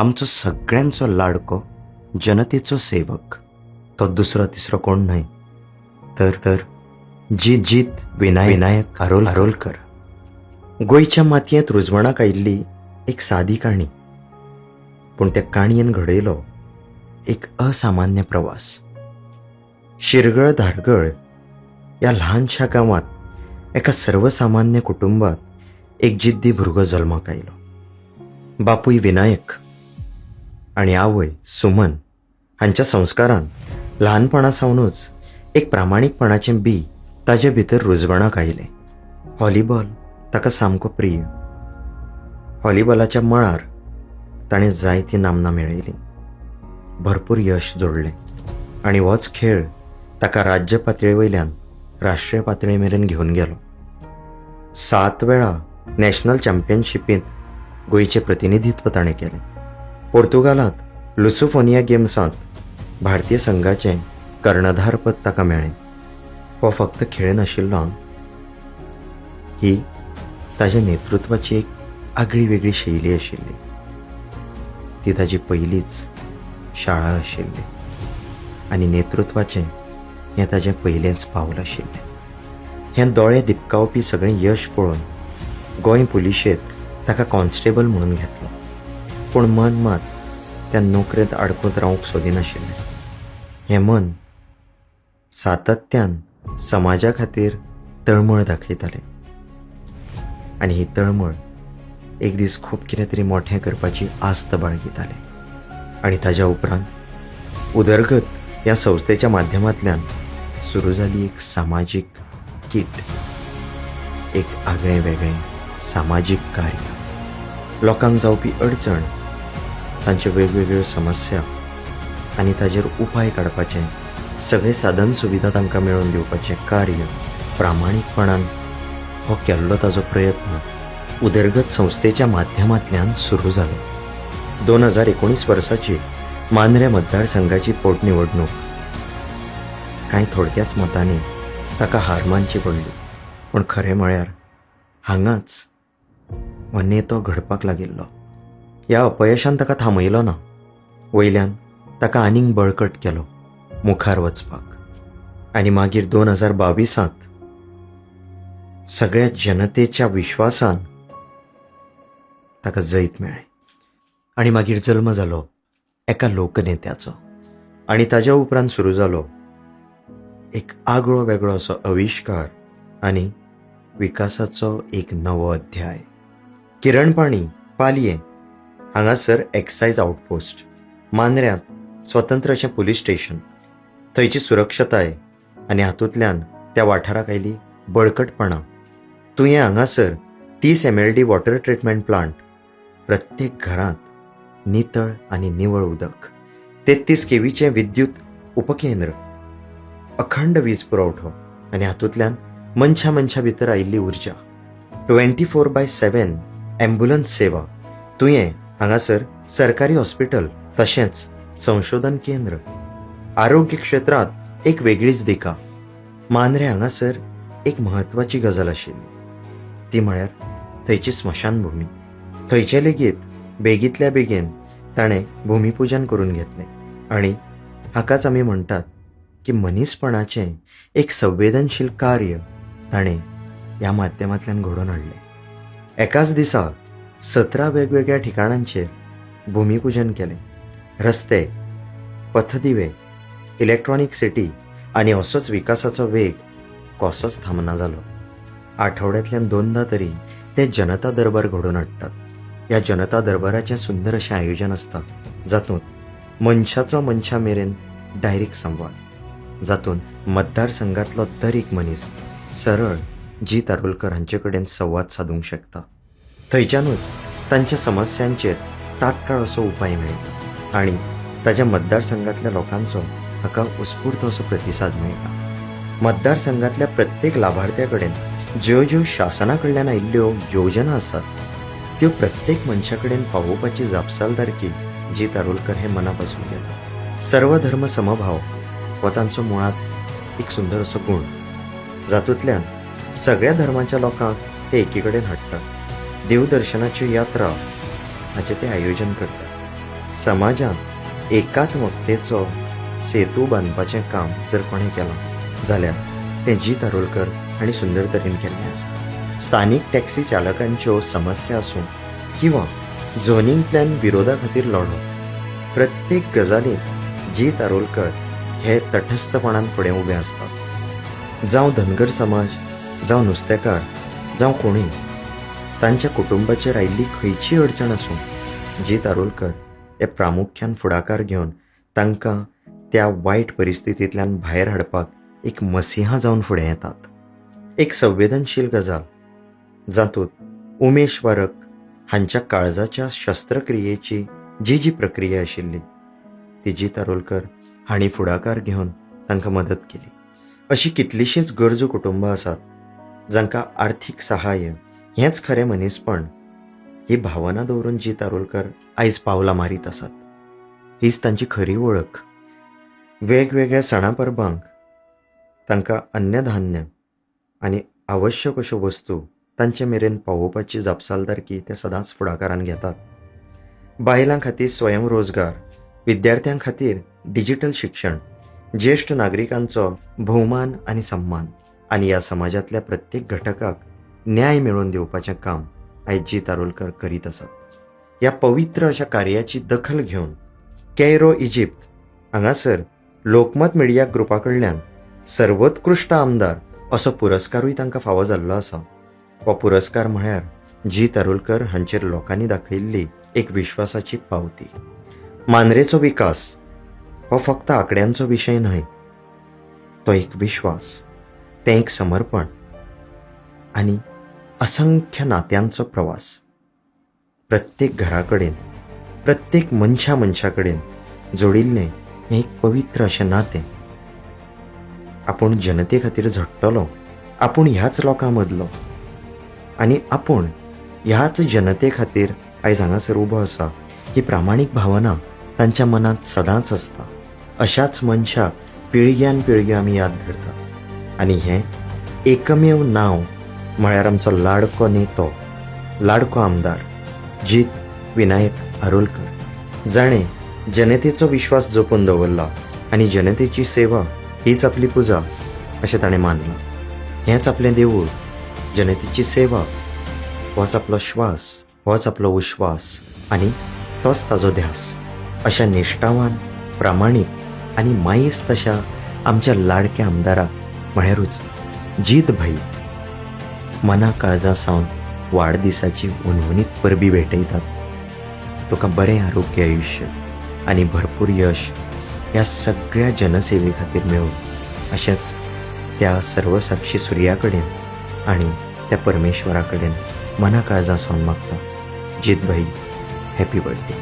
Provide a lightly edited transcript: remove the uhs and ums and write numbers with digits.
आमचो सगळ्यांचो लाडको जनतेचो सेवक तो दुसरो तिसरो कोण नाही तर जीत जीत विनायक आरोलकर. गोंयच्या मातयेंत रुजवणाक आयिल्ली एक सादी काणी, पूण त्या काणयेन घडयलो एक असामान्य प्रवास. शिरगळ धारगळ ह्या ल्हानशा गांवांत एका सर्वसामान्य कुटुंबात एक जिद्दी भुरगो जल्माक आयलो. बापूय विनायक आनी आवय सुमन हांच्या संस्कारान ल्हानपणासावनूच एक प्रामाणीकपणाचें बी ताजे भितर रुजवणाक आयलें. व्हॉलीबॉल ताका सामको प्रिय. व्हॉलीबॉलाच्या मळार ताणें जायती नामनां मेळयलीं, भरपूर यश जोडलें आनी होच खेळ ताका राज्य पातळी वयल्यान राष्ट्रीय पातळी मेरेन घेवन गेलो. 7 वेळा नॅशनल चॅम्पियनशिपींत गोंयचें प्रतिनिधित्व ताणें केलें. पोर्तुगालांत लुसोफोनिया गेम्सांत भारतीय संघाचें कर्णधारपद ताका मेळ्ळें. हो फक्त खेळ नाशिल्लो, ही ताच्या नेतृत्वाची एक आगळी वेगळी शैली आशिल्ली. ती ताजी पयलीच शाळा आशिल्ली आनी नेतृत्वाचें हें ताजें पयलेंच पावल आशिल्लें. हें दोळे दिपकावपी सगळें यश पळोवन गोंय पुलिशेंत ताका कॉन्स्टेबल म्हणून घेतलो, पूण मन मात त्या नोकरेंत आडकून रावंक सोदिनाशिल्लें. हें मन सातत्यान समाजा खातीर तळमळ दाखयतालें आनी ही तळमळ एक दीस खूब कितें तरी मोठें करपाची आस्त बाळगितालें. आनी ताज्या उपरांत उदरगत ह्या संस्थेच्या माध्यमांतल्यान सुरू जाली एक सामाजीक किट, एक आगळें वेगळें सामाजीक कार्य. लोकांक जावपी अडचण, तांच्यो वेगवेगळ्यो समस्या आनी ताजेर उपाय काडपाचें सगळे साधन सुविधा तांकां मेळोवन दिवपाचें कार्य प्रामाणीकपणान हो केल्लो ताजो प्रयत्न उदरगत संस्थेच्या माध्यमांतल्यान सुरू जालो. 2019 वर्साची मांद्रे मतदारसंघाची पोटनिवडणूक. कांय थोडक्याच मतांनी ताका हार मानची पडली, पूण खरें म्हळ्यार हांगाच हो नेतो घडपाक लागिल्लो. ह्या अपयशान ताका थांबयलो ना, वयल्यान ताका आनीक बळकट केलो मुखार वचपाक. आनी मागीर 2022 सगळ्या जनतेच्या विश्वासान ताका जैत मेळ्ळें. आनी मागीर जल्म जालो एका लोकनेत्याचो. आनी ताज्या उपरांत सुरू जालो एक आगळो वेगळो असो आविश्कार आनी विकासाचो एक नवो अध्याय. किरणपाणी पालये हांगासर एक्सायज आउटपोस्ट, मांद्र्यांत स्वतंत्र अशें पुलीस स्टेशन, थंयची सुरक्षताय आनी हातूंतल्यान त्या वाठाराक आयली बळकटपणां. तुयें हांगासर 30 MLD वॉटर ट्रिटमेंट प्लांट, प्रत्येक घरांत नितळ आनी निवळ उदक, 33 kVचें विद्युत उपकेंद्र, अखंड वीज पुरवठो आनी हातूंतल्यान मनशा भितर आयिल्ली उर्जा, 24/7 ॲम्ब्युलन्स सेवा. तुयें हांगासर सरकारी हॉस्पिटल तशेंच संशोधन केंद्र. आरोग्य क्षेत्रांत एक वेगळीच दिका. मांद्रे हांगासर एक म्हत्वाची गजाल आशिल्ली, ती म्हळ्यार थंयची स्मशानभूमी. थंयचे लेगीत बेगींतल्या बेगीन ताणें भुमिपूजन करून घेतलें. आनी हाकाच आमी म्हणटात की मनीसपणाचें एक संवेदनशील कार्य ताणें ह्या माध्यमांतल्यान घडोवन हाडलें. एकाच दिसा 17 वेगवेगळ्या ठिकाणांचेर भुमिपूजन केलें. रस्ते, पथदिवे, इलेक्ट्रॉनीक सिटी आनी असोच विकासाचो वेग कसोच थांबना जालो. आठवड्यांतल्यान 2दा तरी ते जनता दरबार घडोवन हाडटात. ह्या जनता दरबाराचें सुंदर अशें आयोजन आसता, जातूंत मनशाचो मनशा मेरेन डायरेक्ट संवाद, जातूंत मतदारसंघांतलो दर एक मनीस सरळ जीत आरोलकर हांचे कडेन संवाद सादूंक शकता. थंयच्यानूच तांच्या समस्यांचेर तात्काळ असो उपाय मेळटा आनी ताच्या मतदारसंघांतल्या लोकांचो हाका उत्स्फूर्त असो प्रतिसाद मेळटा. मतदारसंघांतल्या प्रत्येक लाभार्थ्या कडेन ज्यो शासना कडल्यान आयिल्ल्यो योजना आसात त्यो प्रत्येक मनशा कडेन पावोवपाची जापसालदारकी जीत आरोलकर हे मनापासून घेता. सर्वधर्म समभाव हो तांचो मुळात एक सुंदर असो गुण, जातूंतल्यान सगळ्या धर्माच्या लोकांक ते एकी कडेन हाडटात. देवदर्शनाच्यो यात्रा हाचें ते आयोजन करतात. समाजात एकात्मकतेचो सेतू बांदपाचें काम जर कोणें केलां जाल्यार तें जी तारोलकर हांणी सुंदर तरेन केल्लें आसा. स्थानीक टॅक्सी चालकांच्यो समस्या आसूं किंवा झोनिंग प्लॅन विरोधा खातीर लढप, प्रत्येक गजालींत जी तारोलकर हे तटस्थपणान फुडें उबे आसतात. जावं धनगर समाज, जावं नुस्तेकार, जावं कोणूय, तांच्या कुटुंबाचेर आयिल्ली खंयची अडचण आसूं जी तारोलकर हे प्रामुख्यान फुडाकार घेवन तांकां त्या वायट परिस्थितींतल्यान भायर हाडपाक एक मसिहा जावन फुडें येतात. एक संवेदनशील गजाल जातूंत उमेश वारक हांच्या काळजाच्या शस्त्रक्रियेची जी प्रक्रिया आशिल्ली ती जी तारोलकर हांणी फुडाकार घेवन तांकां मदत केली. अशी कितलीशींच गरजू कुटुंबां आसात जांकां आर्थीक सहाय्य हेंच खरें मनीसपण ही भावना दवरून जी तारोलकर आयज पावलां मारीत आसात. हीच तांची खरी वळख. वेगवेगळ्या सणा परबांक तांकां अन्नधान्य आनी आवश्यक अश्यो वस्तू तांचे मेरेन पावोवपाची जापसालदारकी ते सदांच फुडाकारान घेतात. बायलां खातीर स्वयंरोजगार, विद्यार्थ्यां खातीर डिजिटल शिक्षण, ज्येश्ठ नागरिकांचो भोवमान आनी सन्मान आनी ह्या समाजांतल्या प्रत्येक घटकाक न्याय मेळोवन दिवपाचें काम आयज जी तारोलकर करीत आसात. ह्या पवित्र अशा कार्याची दखल घेवन कैरो इजिप्त हांगासर लोकमत मिडिया ग्रुपा कडल्यान सर्वोत्कृश्ट आमदार असो पुरस्कारूय तांकां फावो जाल्लो आसा. हो पुरस्कार म्हळ्यार जी तारोलकर हांचेर लोकांनी दाखयिल्ली एक विश्वासाची पावती. मांद्रेचो विकास हो फक्त आंकड्यांचो विशय न्हय, तो एक विश्वास, तें एक समर्पण आनी असंख्य नात्यांचो प्रवास. प्रत्येक घरा कडेन, प्रत्येक मनशा कडेन जोडिल्लें हें एक पवित्र अशें नातें. आपूण जनते खातीर झडटलो, आपूण ह्याच लोकां मदलो आनी आपूण ह्याच जनते खातीर आयज हांगासर उबो आसा ही प्रामाणीक भावना तांच्या मनांत सदांच आसता. अशाच मनशाक पिळग्यान पिळग्यो आमी याद धरतात आनी हें एकमेव नांव म्हळ्यार आमचो लाडको नेतो, लाडको आमदार जीत विनायक आरोलकर, जाणें जनतेचो विश्वास जपून दवरला आनी जनतेची सेवा हीच आपली पुजा अशें ताणें मानलां. हेंच आपलें देवूळ, जनतेची सेवा होच आपलो श्वास, होच आपलो उश्वास आनी तोच ताजो ध्यास. अशा निश्ठावान, प्रामाणीक आनी मायेस्त अशा आमच्या लाडक्या आमदाराक म्हळ्यारूच जीत भाई मना काळजा सावन वाडदिसाची उणवणीत परबी भेटयतात. तुका बरें आरोग्य आयुश्य आनी भरपूर यश ह्या सगळ्या जनसेवे खातीर मेळूं अशेंच त्या सर्वसाक्षी सुर्या कडेन आनी त्या परमेश्वरा कडेन मना काळजा सावन मागता. जीत भाई, हॅपी बर्थडे.